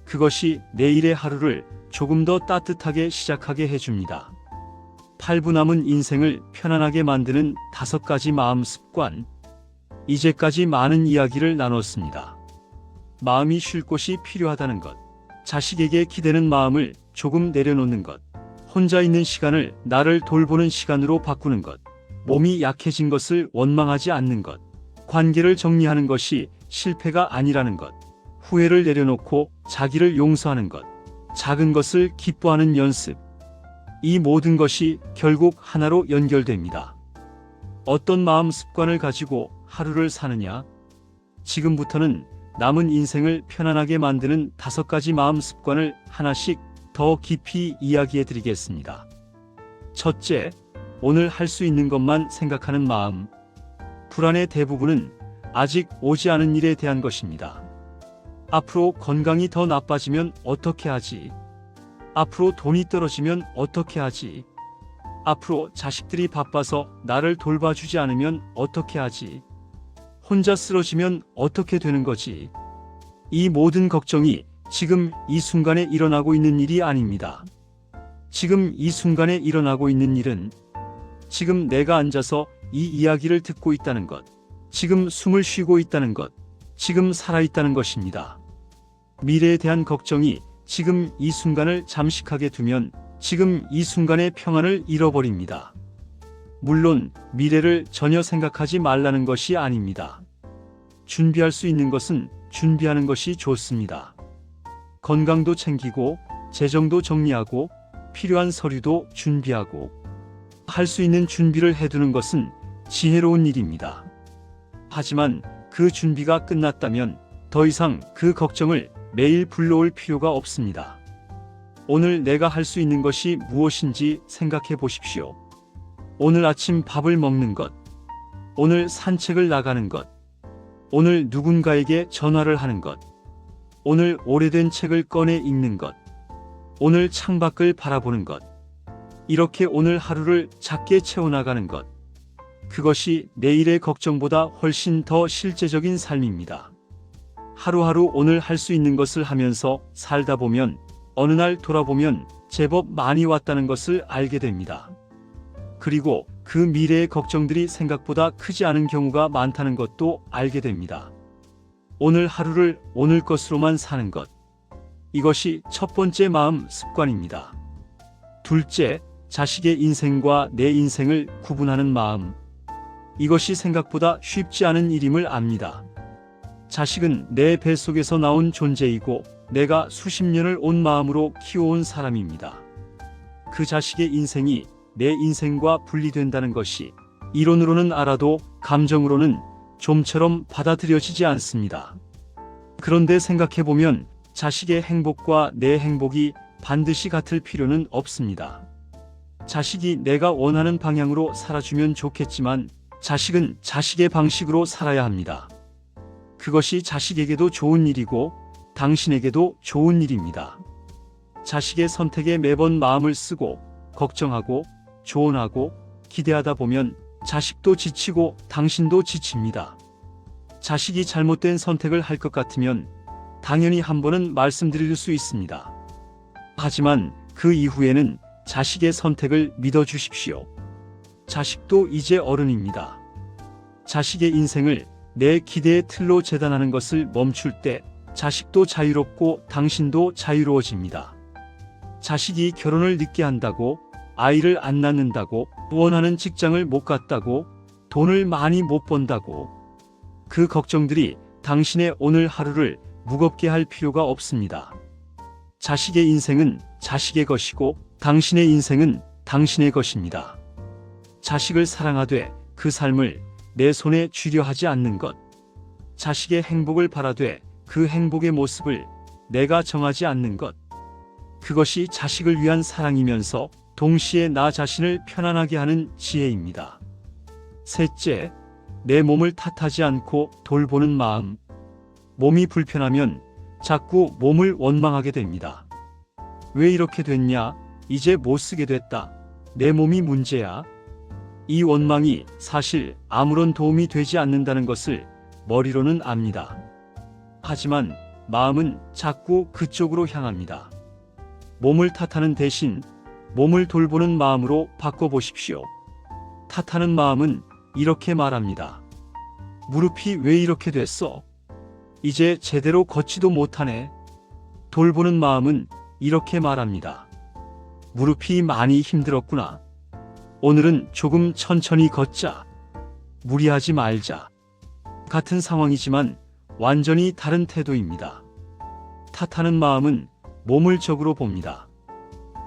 그것이 내일의 하루를 조금 더 따뜻하게 시작하게 해줍니다. 8분 남은 인생을 편안하게 만드는 5가지 마음 습관. 이제까지 많은 이야기를 나눴습니다. 마음이 쉴 곳이 필요하다는 것, 자식에게 기대는 마음을 조금 내려놓는 것, 혼자 있는 시간을 나를 돌보는 시간으로 바꾸는 것, 몸이 약해진 것을 원망하지 않는 것, 관계를 정리하는 것이 실패가 아니라는 것, 후회를 내려놓고 자기를 용서하는 것, 작은 것을 기뻐하는 연습. 이 모든 것이 결국 하나로 연결됩니다. 어떤 마음 습관을 가지고 하루를 사느냐? 지금부터는 남은 인생을 편안하게 만드는 5가지 마음 습관을 하나씩 더 깊이 이야기해 드리겠습니다. 첫째, 오늘 할 수 있는 것만 생각하는 마음. 불안의 대부분은 아직 오지 않은 일에 대한 것입니다. 앞으로 건강이 더 나빠지면 어떻게 하지? 앞으로 돈이 떨어지면 어떻게 하지? 앞으로 자식들이 바빠서 나를 돌봐주지 않으면 어떻게 하지? 혼자 쓰러지면 어떻게 되는 거지? 이 모든 걱정이 지금 이 순간에 일어나고 있는 일이 아닙니다. 지금 이 순간에 일어나고 있는 일은 지금 내가 앉아서 이 이야기를 듣고 있다는 것, 지금 숨을 쉬고 있다는 것, 지금 살아있다는 것입니다. 미래에 대한 걱정이 지금 이 순간을 잠식하게 두면 지금 이 순간의 평안을 잃어버립니다. 물론 미래를 전혀 생각하지 말라는 것이 아닙니다. 준비할 수 있는 것은 준비하는 것이 좋습니다. 건강도 챙기고 재정도 정리하고 필요한 서류도 준비하고 할 수 있는 준비를 해두는 것은 지혜로운 일입니다. 하지만 그 준비가 끝났다면 더 이상 그 걱정을 매일 불러올 필요가 없습니다. 오늘 내가 할 수 있는 것이 무엇인지 생각해 보십시오. 오늘 아침 밥을 먹는 것, 오늘 산책을 나가는 것, 오늘 누군가에게 전화를 하는 것, 오늘 오래된 책을 꺼내 읽는 것, 오늘 창밖을 바라보는 것, 이렇게 오늘 하루를 작게 채워나가는 것, 그것이 내일의 걱정보다 훨씬 더 실제적인 삶입니다. 하루하루 오늘 할 수 있는 것을 하면서 살다 보면 어느 날 돌아보면 제법 많이 왔다는 것을 알게 됩니다. 그리고 그 미래의 걱정들이 생각보다 크지 않은 경우가 많다는 것도 알게 됩니다. 오늘 하루를 오늘 것으로만 사는 것. 이것이 첫 번째 마음 습관입니다. 둘째, 자식의 인생과 내 인생을 구분하는 마음. 이것이 생각보다 쉽지 않은 일임을 압니다. 자식은 내 뱃속에서 나온 존재이고 내가 수십 년을 온 마음으로 키워온 사람입니다. 그 자식의 인생이 내 인생과 분리된다는 것이 이론으로는 알아도 감정으로는 좀처럼 받아들여지지 않습니다. 그런데 생각해보면 자식의 행복과 내 행복이 반드시 같을 필요는 없습니다. 자식이 내가 원하는 방향으로 살아주면 좋겠지만 자식은 자식의 방식으로 살아야 합니다. 그것이 자식에게도 좋은 일이고 당신에게도 좋은 일입니다. 자식의 선택에 매번 마음을 쓰고 걱정하고 조언하고 기대하다 보면 자식도 지치고 당신도 지칩니다. 자식이 잘못된 선택을 할 것 같으면 당연히 한 번은 말씀드릴 수 있습니다. 하지만 그 이후에는 자식의 선택을 믿어주십시오. 자식도 이제 어른입니다. 자식의 인생을 내 기대의 틀로 재단하는 것을 멈출 때 자식도 자유롭고 당신도 자유로워집니다. 자식이 결혼을 늦게 한다고, 아이를 안 낳는다고, 원하는 직장을 못 갔다고, 돈을 많이 못 번다고, 그 걱정들이 당신의 오늘 하루를 무겁게 할 필요가 없습니다. 자식의 인생은 자식의 것이고 당신의 인생은 당신의 것입니다. 자식을 사랑하되 그 삶을 내 손에 쥐려 하지 않는 것. 자식의 행복을 바라되 그 행복의 모습을 내가 정하지 않는 것. 그것이 자식을 위한 사랑이면서 동시에 나 자신을 편안하게 하는 지혜입니다. 셋째, 내 몸을 탓하지 않고 돌보는 마음. 몸이 불편하면 자꾸 몸을 원망하게 됩니다. 왜 이렇게 됐냐? 이제 못 쓰게 됐다. 내 몸이 문제야. 이 원망이 사실 아무런 도움이 되지 않는다는 것을 머리로는 압니다. 하지만 마음은 자꾸 그쪽으로 향합니다. 몸을 탓하는 대신 몸을 돌보는 마음으로 바꿔보십시오. 탓하는 마음은 이렇게 말합니다. 무릎이 왜 이렇게 됐어? 이제 제대로 걷지도 못하네. 돌보는 마음은 이렇게 말합니다. 무릎이 많이 힘들었구나. 오늘은 조금 천천히 걷자. 무리하지 말자. 같은 상황이지만 완전히 다른 태도입니다. 탓하는 마음은 몸을 적으로 봅니다.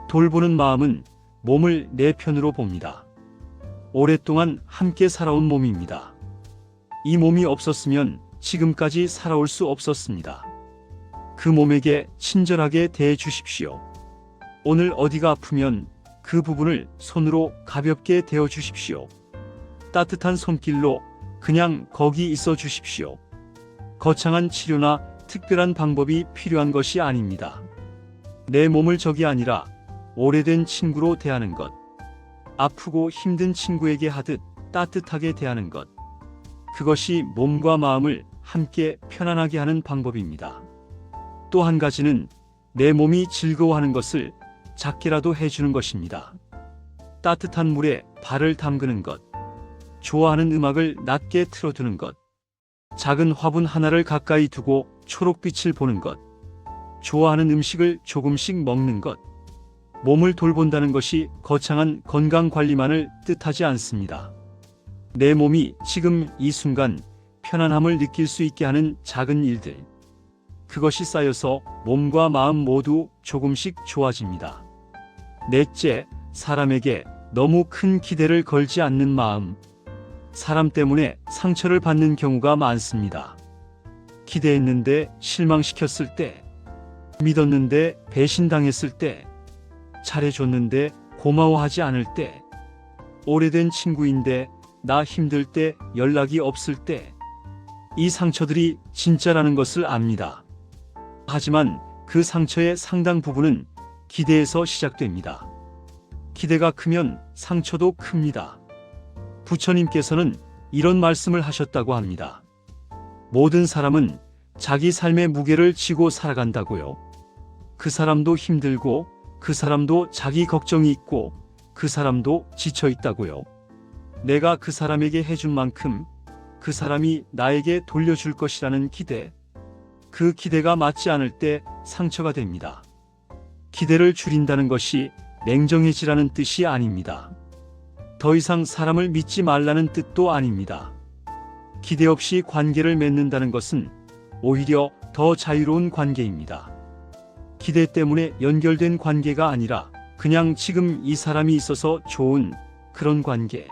돌보는 마음은 몸을 내 편으로 봅니다. 오랫동안 함께 살아온 몸입니다. 이 몸이 없었으면 지금까지 살아올 수 없었습니다. 그 몸에게 친절하게 대해 주십시오. 오늘 어디가 아프면 그 부분을 손으로 가볍게 대어 주십시오. 따뜻한 손길로 그냥 거기 있어 주십시오. 거창한 치료나 특별한 방법이 필요한 것이 아닙니다. 내 몸을 적이 아니라 오래된 친구로 대하는 것. 아프고 힘든 친구에게 하듯 따뜻하게 대하는 것. 그것이 몸과 마음을 함께 편안하게 하는 방법입니다. 또 한 가지는 내 몸이 즐거워하는 것을 작게라도 해주는 것입니다. 따뜻한 물에 발을 담그는 것. 좋아하는 음악을 낮게 틀어두는 것. 작은 화분 하나를 가까이 두고 초록빛을 보는 것. 좋아하는 음식을 조금씩 먹는 것. 몸을 돌본다는 것이 거창한 건강관리만을 뜻하지 않습니다. 내 몸이 지금 이 순간 편안함을 느낄 수 있게 하는 작은 일들. 그것이 쌓여서 몸과 마음 모두 조금씩 좋아집니다. 넷째, 사람에게 너무 큰 기대를 걸지 않는 마음. 사람 때문에 상처를 받는 경우가 많습니다. 기대했는데 실망시켰을 때, 믿었는데 배신당했을 때, 잘해줬는데 고마워하지 않을 때, 오래된 친구인데 나 힘들 때 연락이 없을 때, 이 상처들이 진짜라는 것을 압니다. 하지만 그 상처의 상당 부분은 기대에서 시작됩니다. 기대가 크면 상처도 큽니다. 부처님께서는 이런 말씀을 하셨다고 합니다. 모든 사람은 자기 삶의 무게를 지고 살아간다고요. 그 사람도 힘들고 그 사람도 자기 걱정이 있고 그 사람도 지쳐 있다고요. 내가 그 사람에게 해준 만큼 그 사람이 나에게 돌려줄 것이라는 기대, 그 기대가 맞지 않을 때 상처가 됩니다. 기대를 줄인다는 것이 냉정해지라는 뜻이 아닙니다. 더 이상 사람을 믿지 말라는 뜻도 아닙니다. 기대 없이 관계를 맺는다는 것은 오히려 더 자유로운 관계입니다. 기대 때문에 연결된 관계가 아니라 그냥 지금 이 사람이 있어서 좋은 그런 관계.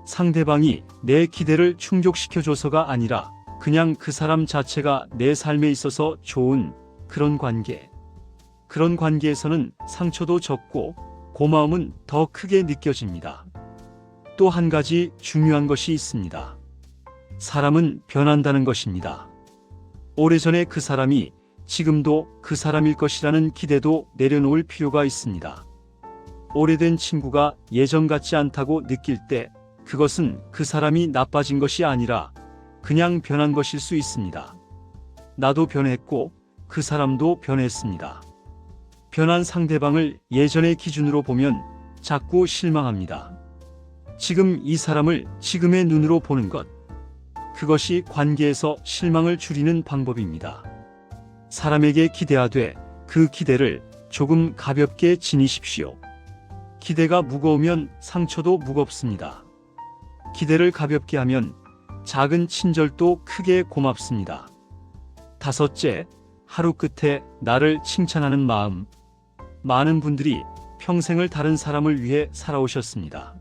상대방이 내 기대를 충족시켜줘서가 아니라 그냥 그 사람 자체가 내 삶에 있어서 좋은 그런 관계. 그런 관계에서는 상처도 적고 고마움은 더 크게 느껴집니다. 또 한 가지 중요한 것이 있습니다. 사람은 변한다는 것입니다. 오래전에 그 사람이 지금도 그 사람일 것이라는 기대도 내려놓을 필요가 있습니다. 오래된 친구가 예전 같지 않다고 느낄 때 그것은 그 사람이 나빠진 것이 아니라 그냥 변한 것일 수 있습니다. 나도 변했고 그 사람도 변했습니다. 변한 상대방을 예전의 기준으로 보면 자꾸 실망합니다. 지금 이 사람을 지금의 눈으로 보는 것, 그것이 관계에서 실망을 줄이는 방법입니다. 사람에게 기대하되 그 기대를 조금 가볍게 지니십시오. 기대가 무거우면 상처도 무겁습니다. 기대를 가볍게 하면 작은 친절도 크게 고맙습니다. 다섯째, 하루 끝에 나를 칭찬하는 마음. 많은 분들이 평생을 다른 사람을 위해 살아오셨습니다.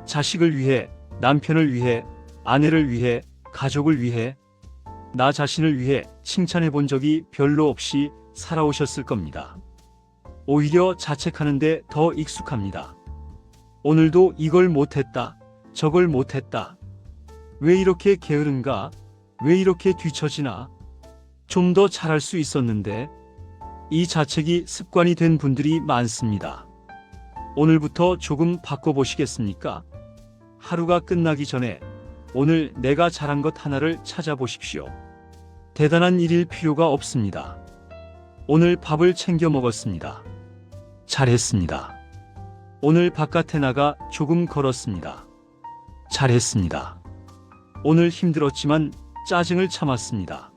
자식을 위해, 남편을 위해, 아내를 위해, 가족을 위해, 나 자신을 위해 칭찬해 본 적이 별로 없이 살아오셨을 겁니다. 오히려 자책하는데 더 익숙합니다. 오늘도 이걸 못했다, 저걸 못했다. 왜 이렇게 게으른가? 왜 이렇게 뒤처지나? 좀 더 잘할 수 있었는데. 이 자책이 습관이 된 분들이 많습니다. 오늘부터 조금 바꿔보시겠습니까? 하루가 끝나기 전에 오늘 내가 잘한 것 하나를 찾아보십시오. 대단한 일일 필요가 없습니다. 오늘 밥을 챙겨 먹었습니다. 잘했습니다. 오늘 바깥에 나가 조금 걸었습니다. 잘했습니다. 오늘 힘들었지만 짜증을 참았습니다.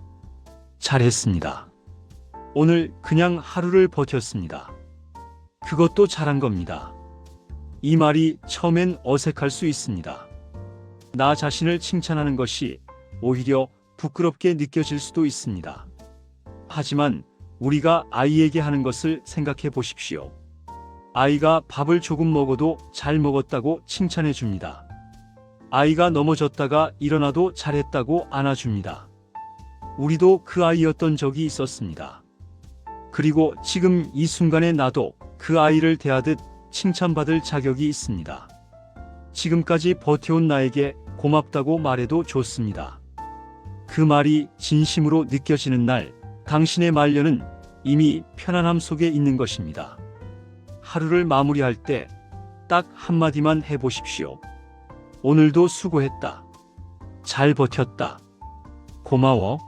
잘했습니다. 오늘 그냥 하루를 버텼습니다. 그것도 잘한 겁니다. 이 말이 처음엔 어색할 수 있습니다. 나 자신을 칭찬하는 것이 오히려 부끄럽게 느껴질 수도 있습니다. 하지만 우리가 아이에게 하는 것을 생각해 보십시오. 아이가 밥을 조금 먹어도 잘 먹었다고 칭찬해 줍니다. 아이가 넘어졌다가 일어나도 잘했다고 안아줍니다. 우리도 그 아이였던 적이 있었습니다. 그리고 지금 이 순간에 나도 그 아이를 대하듯 칭찬받을 자격이 있습니다. 지금까지 버텨온 나에게 고맙다고 말해도 좋습니다. 그 말이 진심으로 느껴지는 날, 당신의 말년은 이미 편안함 속에 있는 것입니다. 하루를 마무리할 때 딱 한마디만 해보십시오. 오늘도 수고했다. 잘 버텼다. 고마워.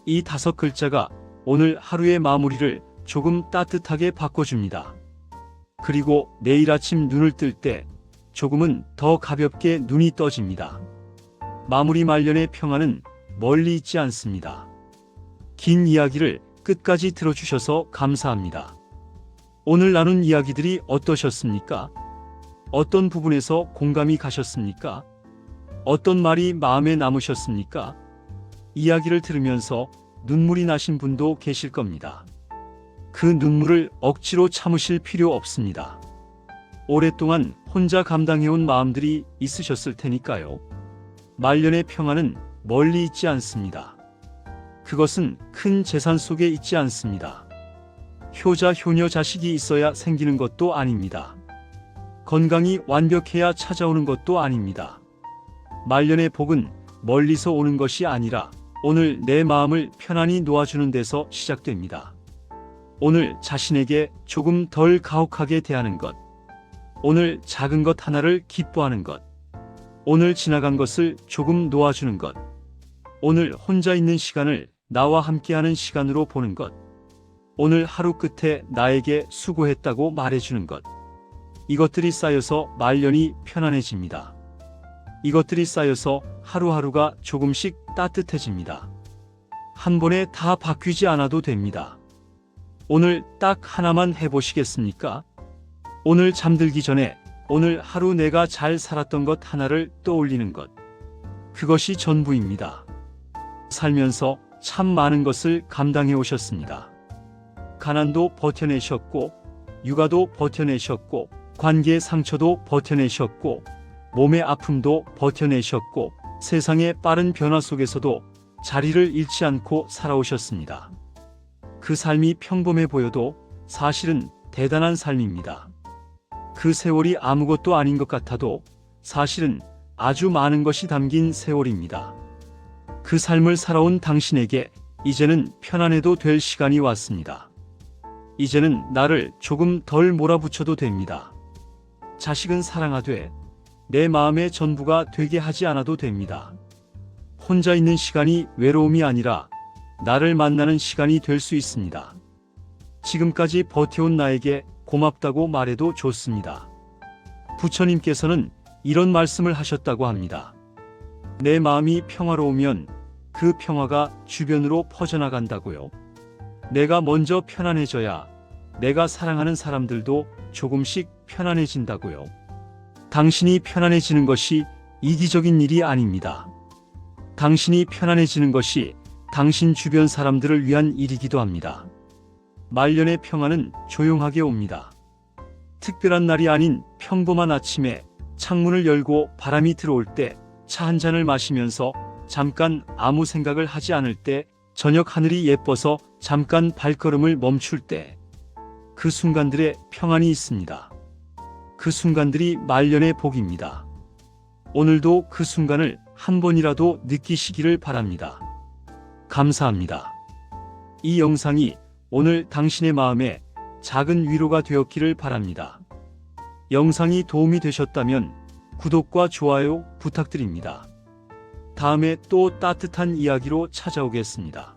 이 5글자가 오늘 하루의 마무리를 조금 따뜻하게 바꿔줍니다. 그리고 내일 아침 눈을 뜰 때 조금은 더 가볍게 눈이 떠집니다. 마무리 말년의 평안은 멀리 있지 않습니다. 긴 이야기를 끝까지 들어주셔서 감사합니다. 오늘 나눈 이야기들이 어떠셨습니까? 어떤 부분에서 공감이 가셨습니까? 어떤 말이 마음에 남으셨습니까? 이야기를 들으면서 눈물이 나신 분도 계실 겁니다. 그 눈물을 억지로 참으실 필요 없습니다. 오랫동안 혼자 감당해온 마음들이 있으셨을 테니까요. 말년의 평안은 멀리 있지 않습니다. 그것은 큰 재산 속에 있지 않습니다. 효자, 효녀 자식이 있어야 생기는 것도 아닙니다. 건강이 완벽해야 찾아오는 것도 아닙니다. 말년의 복은 멀리서 오는 것이 아니라 오늘 내 마음을 편안히 놓아주는 데서 시작됩니다. 오늘 자신에게 조금 덜 가혹하게 대하는 것, 오늘 작은 것 하나를 기뻐하는 것, 오늘 지나간 것을 조금 놓아주는 것, 오늘 혼자 있는 시간을 나와 함께하는 시간으로 보는 것, 오늘 하루 끝에 나에게 수고했다고 말해주는 것, 이것들이 쌓여서 말년이 편안해집니다. 이것들이 쌓여서 하루하루가 조금씩 따뜻해집니다. 한 번에 다 바뀌지 않아도 됩니다. 오늘 딱 하나만 해보시겠습니까? 오늘 잠들기 전에 오늘 하루 내가 잘 살았던 것 하나를 떠올리는 것. 그것이 전부입니다. 살면서 참 많은 것을 감당해 오셨습니다. 가난도 버텨내셨고, 육아도 버텨내셨고, 관계의 상처도 버텨내셨고, 몸의 아픔도 버텨내셨고, 세상의 빠른 변화 속에서도 자리를 잃지 않고 살아오셨습니다. 그 삶이 평범해 보여도 사실은 대단한 삶입니다. 그 세월이 아무것도 아닌 것 같아도 사실은 아주 많은 것이 담긴 세월입니다. 그 삶을 살아온 당신에게 이제는 편안해도 될 시간이 왔습니다. 이제는 나를 조금 덜 몰아붙여도 됩니다. 자식은 사랑하되 내 마음의 전부가 되게 하지 않아도 됩니다. 혼자 있는 시간이 외로움이 아니라 나를 만나는 시간이 될 수 있습니다. 지금까지 버텨온 나에게 고맙다고 말해도 좋습니다. 부처님께서는 이런 말씀을 하셨다고 합니다. 내 마음이 평화로우면 그 평화가 주변으로 퍼져나간다고요. 내가 먼저 편안해져야 내가 사랑하는 사람들도 조금씩 편안해진다고요. 당신이 편안해지는 것이 이기적인 일이 아닙니다. 당신이 편안해지는 것이 당신 주변 사람들을 위한 일이기도 합니다. 말년의 평화는 조용하게 옵니다. 특별한 날이 아닌 평범한 아침에 창문을 열고 바람이 들어올 때, 차 한 잔을 마시면서 잠깐 아무 생각을 하지 않을 때, 저녁 하늘이 예뻐서 잠깐 발걸음을 멈출 때, 그 순간들에 평안이 있습니다. 그 순간들이 말년의 복입니다. 오늘도 그 순간을 한 번이라도 느끼시기를 바랍니다. 감사합니다. 이 영상이 오늘 당신의 마음에 작은 위로가 되었기를 바랍니다. 영상이 도움이 되셨다면 구독과 좋아요 부탁드립니다. 다음에 또 따뜻한 이야기로 찾아오겠습니다.